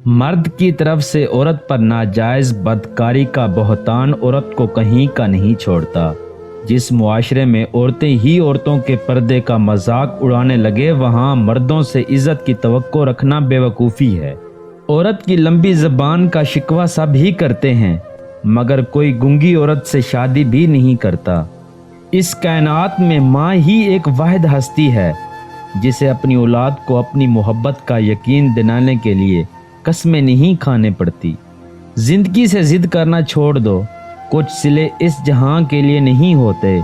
مرد کی طرف سے عورت پر ناجائز بدکاری کا بہتان عورت کو کہیں کا نہیں چھوڑتا۔ جس معاشرے میں عورتیں ہی عورتوں کے پردے کا مذاق اڑانے لگے وہاں مردوں سے عزت کی توقع رکھنا بے وقوفی ہے۔ عورت کی لمبی زبان کا شکوہ سب ہی کرتے ہیں، مگر کوئی گنگی عورت سے شادی بھی نہیں کرتا۔ اس کائنات میں ماں ہی ایک واحد ہستی ہے جسے اپنی اولاد کو اپنی محبت کا یقین دلانے کے لیے قسمیں نہیں کھانے پڑتی۔ زندگی سے ضد کرنا چھوڑ دو، کچھ صلے اس جہاں کے لیے نہیں ہوتے۔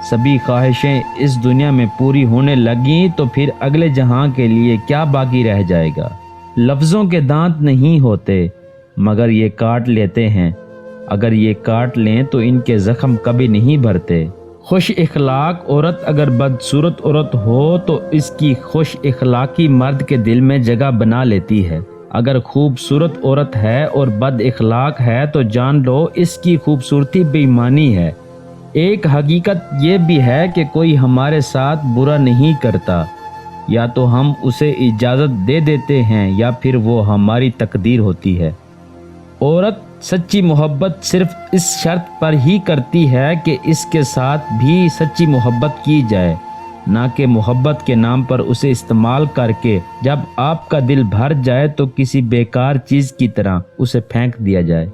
سبھی خواہشیں اس دنیا میں پوری ہونے لگیں تو پھر اگلے جہاں کے لیے کیا باقی رہ جائے گا؟ لفظوں کے دانت نہیں ہوتے مگر یہ کاٹ لیتے ہیں، اگر یہ کاٹ لیں تو ان کے زخم کبھی نہیں بھرتے۔ خوش اخلاق عورت اگر بدصورت عورت ہو تو اس کی خوش اخلاقی مرد کے دل میں جگہ بنا لیتی ہے۔ اگر خوبصورت عورت ہے اور بد اخلاق ہے تو جان لو اس کی خوبصورتی بے ایمانی ہے۔ ایک حقیقت یہ بھی ہے کہ کوئی ہمارے ساتھ برا نہیں کرتا، یا تو ہم اسے اجازت دے دیتے ہیں یا پھر وہ ہماری تقدیر ہوتی ہے۔ عورت سچی محبت صرف اس شرط پر ہی کرتی ہے کہ اس کے ساتھ بھی سچی محبت کی جائے، نہ کہ محبت کے نام پر اسے استعمال کر کے جب آپ کا دل بھر جائے تو کسی بیکار چیز کی طرح اسے پھینک دیا جائے۔